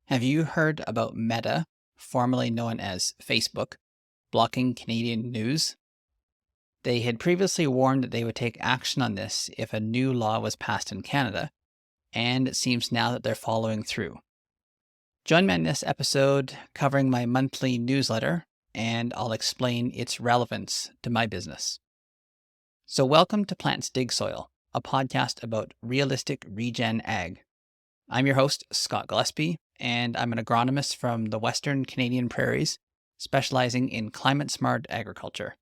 Have you heard about Meta, formerly known as Facebook, blocking Canadian news? They had previously warned that they would take action on this if a new law was passed in Canada, and it seems now that they're following through. Join me in this episode covering my monthly newsletter, and I'll explain its relevance to my business. So, welcome to Plants Dig Soil, a podcast about realistic regen ag. I'm your host, Scott Gillespie, and I'm an agronomist from the Western Canadian Prairies, specializing in climate-smart agriculture.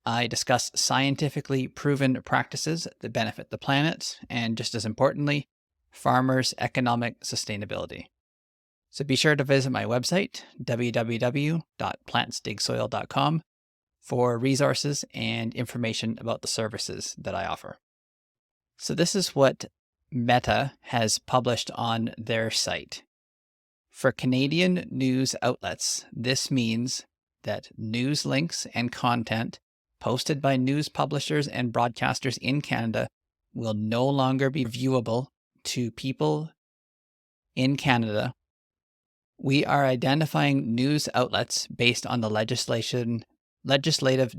I discuss scientifically proven practices that benefit the planet and, just as importantly, farmers' economic sustainability. So be sure to visit my website, www.plantsdigsoil.com, for resources and information about the services that I offer. So this is what Meta has published on their site. For Canadian news outlets, this means that news links and content posted by news publishers and broadcasters in Canada will no longer be viewable to people in Canada. We are identifying news outlets based on the legislative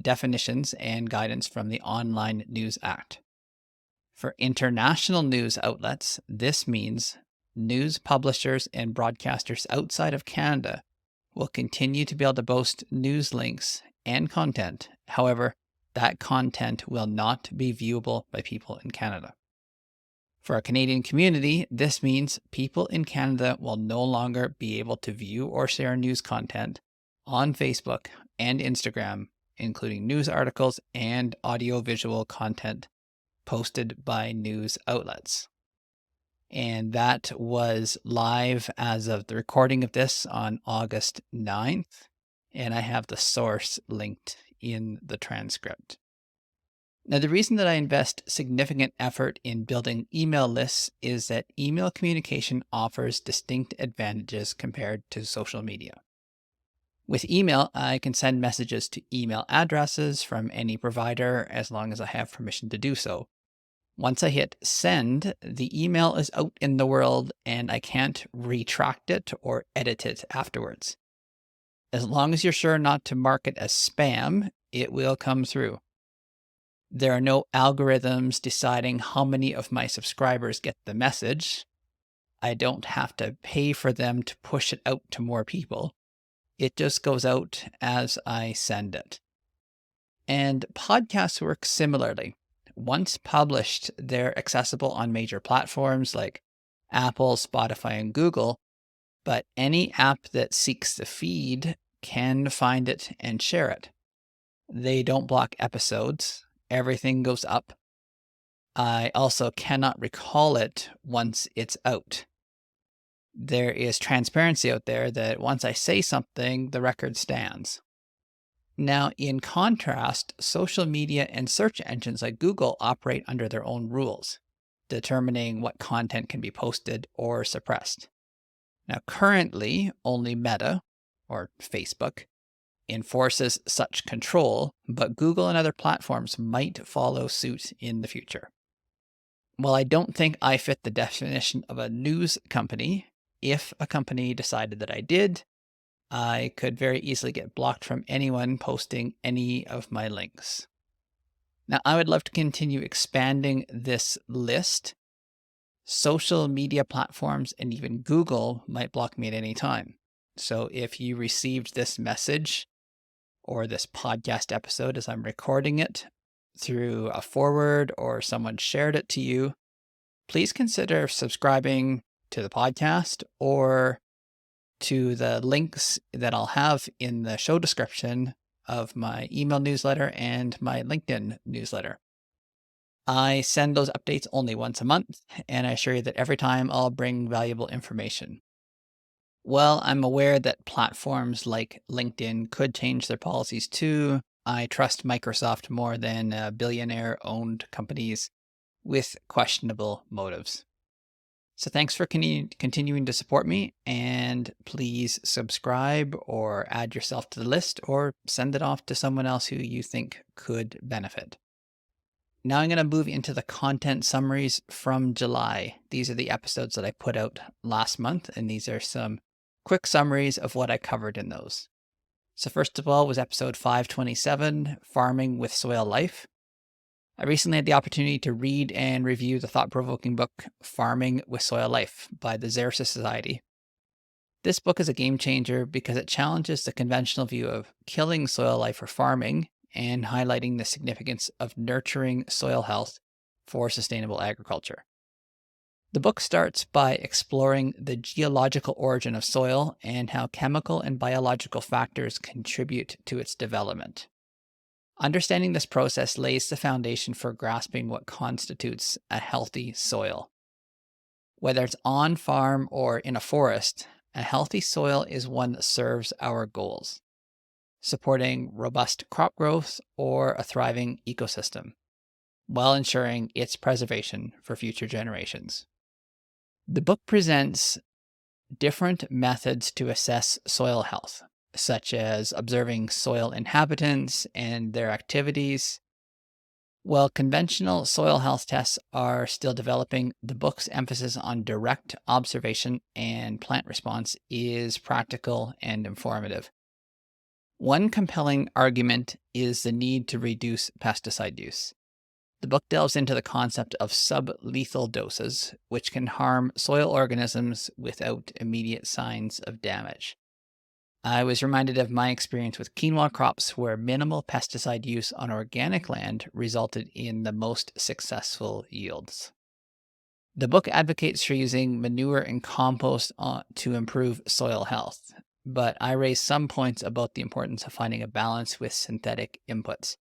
definitions and guidance from the Online News Act. For international news outlets, this means news publishers and broadcasters outside of Canada will continue to be able to boast news links and content. However, that content will not be viewable by people in Canada. For a Canadian community, this means people in Canada will no longer be able to view or share news content on Facebook and Instagram, including news articles and audiovisual content posted by news outlets. And that was live as of the recording of this on August 9th. And I have the source linked in the transcript. Now, the reason that I invest significant effort in building email lists is that email communication offers distinct advantages compared to social media. With email, I can send messages to email addresses from any provider as long as I have permission to do so. Once I hit send, the email is out in the world and I can't retract it or edit it afterwards. As long as you're sure not to mark it as spam, it will come through. There are no algorithms deciding how many of my subscribers get the message. I don't have to pay for them to push it out to more people. It just goes out as I send it. And podcasts work similarly. Once published, they're accessible on major platforms like Apple, Spotify, and Google, but any app that seeks the feed can find it and share it. They don't block episodes. Everything goes up. I also cannot recall it once it's out. There is transparency out there that once I say something, the record stands. Now, in contrast, social media and search engines like Google operate under their own rules, determining what content can be posted or suppressed. Now, currently, only Meta, or Facebook, enforces such control, but Google and other platforms might follow suit in the future. While I don't think I fit the definition of a news company, if a company decided that I did, I could very easily get blocked from anyone posting any of my links. Now, I would love to continue expanding this list. Social media platforms and even Google might block me at any time. So if you received this message or this podcast episode as I'm recording it through a forward or someone shared it to you, please consider subscribing to the podcast or to the links that I'll have in the show description of my email newsletter and my LinkedIn newsletter. I send those updates only once a month, and I assure you that every time I'll bring valuable information. Well, I'm aware that platforms like LinkedIn could change their policies too. I trust Microsoft more than billionaire-owned companies with questionable motives. So thanks for continuing to support me, and please subscribe or add yourself to the list or send it off to someone else who you think could benefit. Now I'm going to move into the content summaries from July. These are the episodes that I put out last month, and these are some Quick summaries of what I covered in those. So first of all was episode 527, Farming with Soil Life. I recently had the opportunity to read and review the thought-provoking book Farming with Soil Life by the Xerxes Society. This book is a game changer because it challenges the conventional view of killing soil life for farming and highlighting the significance of nurturing soil health for sustainable agriculture. The book starts by exploring the geological origin of soil and how chemical and biological factors contribute to its development. Understanding this process lays the foundation for grasping what constitutes a healthy soil. Whether it's on farm or in a forest, a healthy soil is one that serves our goals, supporting robust crop growth or a thriving ecosystem, while ensuring its preservation for future generations. The book presents different methods to assess soil health, such as observing soil inhabitants and their activities. While conventional soil health tests are still developing, the book's emphasis on direct observation and plant response is practical and informative. One compelling argument is the need to reduce pesticide use. The book delves into the concept of sublethal doses, which can harm soil organisms without immediate signs of damage. I was reminded of my experience with quinoa crops where minimal pesticide use on organic land resulted in the most successful yields. The book advocates for using manure and compost to improve soil health, but I raise some points about the importance of finding a balance with synthetic inputs.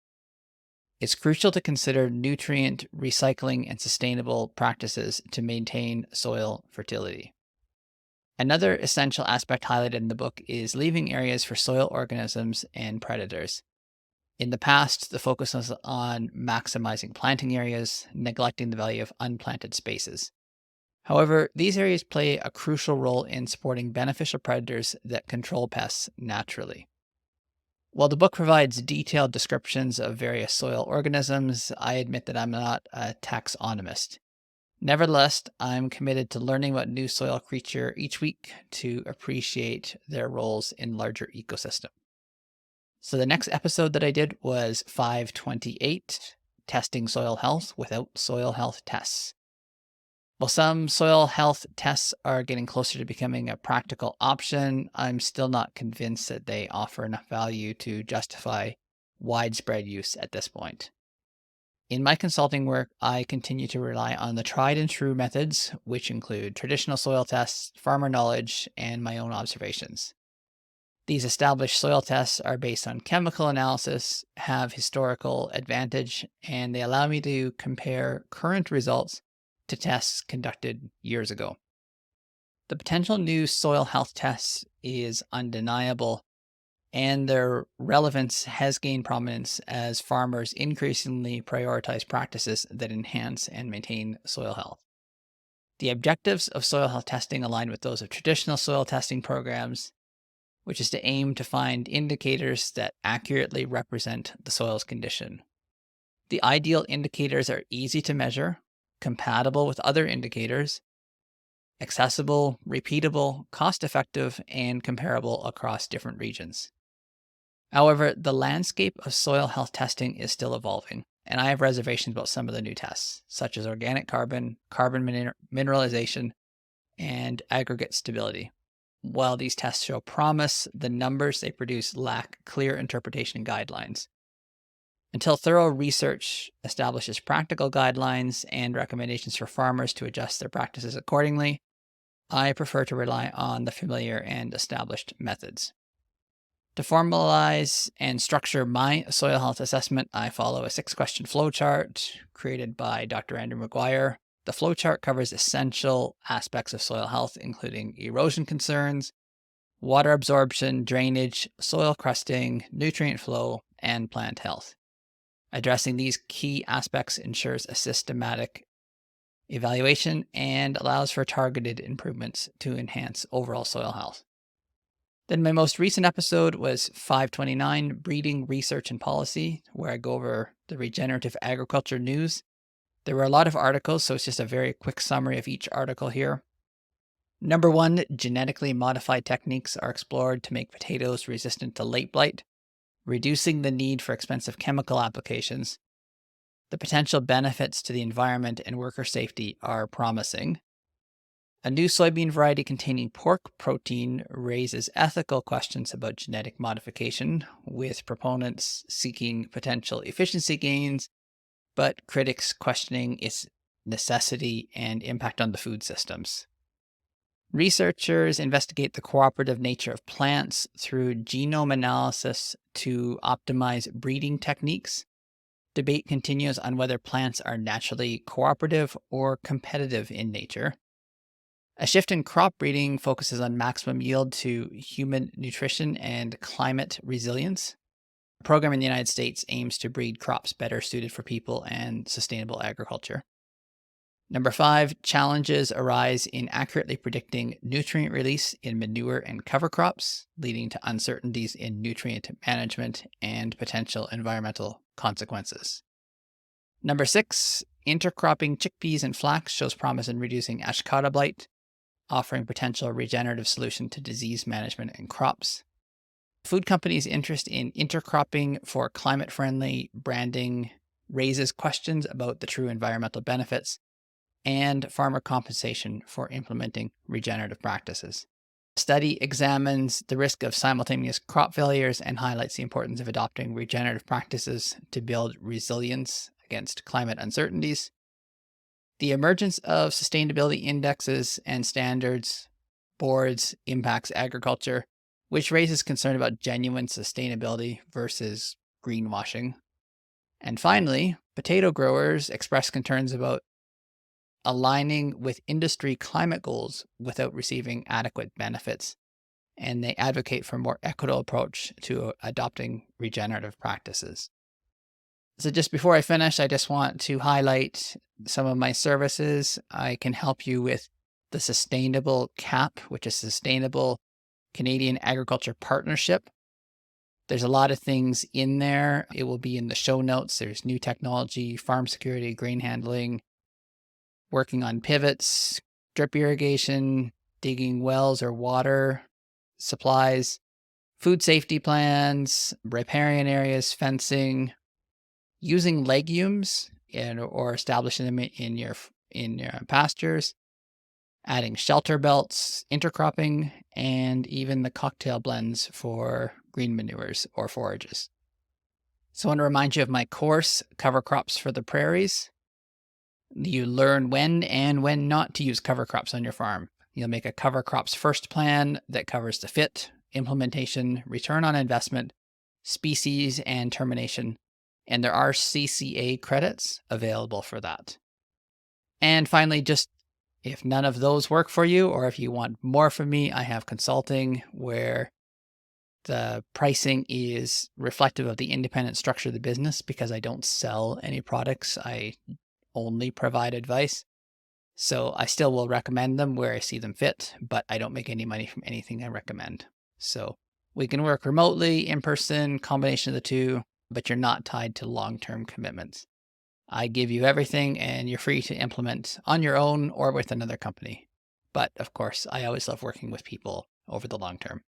It's crucial to consider nutrient recycling and sustainable practices to maintain soil fertility. Another essential aspect highlighted in the book is leaving areas for soil organisms and predators. In the past, the focus was on maximizing planting areas, neglecting the value of unplanted spaces. However, these areas play a crucial role in supporting beneficial predators that control pests naturally. While the book provides detailed descriptions of various soil organisms, I admit that I'm not a taxonomist. Nevertheless, I'm committed to learning about a new soil creature each week to appreciate their roles in larger ecosystem. So the next episode that I did was 528, Testing Soil Health Without Soil Health Tests. While some soil health tests are getting closer to becoming a practical option, I'm still not convinced that they offer enough value to justify widespread use at this point. In my consulting work, I continue to rely on the tried and true methods, which include traditional soil tests, farmer knowledge, and my own observations. These established soil tests are based on chemical analysis, have historical advantage, and they allow me to compare current results to tests conducted years ago. The potential new soil health tests is undeniable, and their relevance has gained prominence as farmers increasingly prioritize practices that enhance and maintain soil health. The objectives of soil health testing align with those of traditional soil testing programs, which is to aim to find indicators that accurately represent the soil's condition. The ideal indicators are easy to measure, compatible with other indicators, accessible, repeatable, cost-effective, and comparable across different regions. However, the landscape of soil health testing is still evolving, and I have reservations about some of the new tests, such as organic carbon, mineralization, and aggregate stability. While these tests show promise, the numbers they produce lack clear interpretation guidelines. Until thorough research establishes practical guidelines and recommendations for farmers to adjust their practices accordingly, I prefer to rely on the familiar and established methods. To formalize and structure my soil health assessment, I follow a 6-question flowchart created by Dr. Andrew McGuire. The flowchart covers essential aspects of soil health, including erosion concerns, water absorption, drainage, soil crusting, nutrient flow, and plant health. Addressing these key aspects ensures a systematic evaluation and allows for targeted improvements to enhance overall soil health. Then my most recent episode was 529, Breeding, Research, and Policy, where I go over the regenerative agriculture news. There were a lot of articles, so it's just a very quick summary of each article here. Number 1, genetically modified techniques are explored to make potatoes resistant to late blight, reducing the need for expensive chemical applications. The potential benefits to the environment and worker safety are promising. A new soybean variety containing pork protein raises ethical questions about genetic modification, with proponents seeking potential efficiency gains, but critics questioning its necessity and impact on the food systems. Researchers investigate the cooperative nature of plants through genome analysis to optimize breeding techniques. Debate continues on whether plants are naturally cooperative or competitive in nature. A shift in crop breeding focuses on maximum yield to human nutrition and climate resilience. A program in the United States aims to breed crops better suited for people and sustainable agriculture. Number 5, challenges arise in accurately predicting nutrient release in manure and cover crops, leading to uncertainties in nutrient management and potential environmental consequences. Number 6, intercropping chickpeas and flax shows promise in reducing ashkata blight, offering potential regenerative solution to disease management in crops. Food companies' interest in intercropping for climate-friendly branding raises questions about the true environmental benefits and farmer compensation for implementing regenerative practices. The study examines the risk of simultaneous crop failures and highlights the importance of adopting regenerative practices to build resilience against climate uncertainties. The emergence of sustainability indexes and standards boards impacts agriculture, which raises concern about genuine sustainability versus greenwashing. And finally, potato growers express concerns about aligning with industry climate goals without receiving adequate benefits, and they advocate for a more equitable approach to adopting regenerative practices. So just before I finish, I just want to highlight some of my services. I can help you with the Sustainable CAP, which is Sustainable Canadian Agriculture Partnership. There's a lot of things in there. It will be in the show notes. There's new technology, farm security, grain handling, working on pivots, drip irrigation, digging wells or water supplies, food safety plans, riparian areas, fencing, using legumes or establishing them in your pastures, adding shelter belts, intercropping, and even the cocktail blends for green manures or forages. So I want to remind you of my course, Cover Crops for the Prairies. You learn when and when not to use cover crops on your farm. You'll make a cover crops first plan that covers the fit, implementation, return on investment, species, and termination. And there are CCA credits available for that. And finally, just if none of those work for you, or if you want more from me, I have consulting where the pricing is reflective of the independent structure of the business because I don't sell any products. I only provide advice. So I still will recommend them where I see them fit, but I don't make any money from anything I recommend. So we can work remotely, in person, combination of the two, but you're not tied to long-term commitments. I give you everything and you're free to implement on your own or with another company. But of course, I always love working with people over the long term.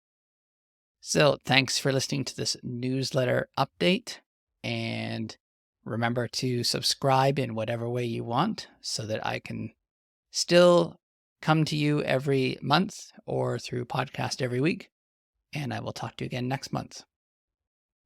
So thanks for listening to this newsletter update, and remember to subscribe in whatever way you want so that I can still come to you every month or through podcast every week. And I will talk to you again next month.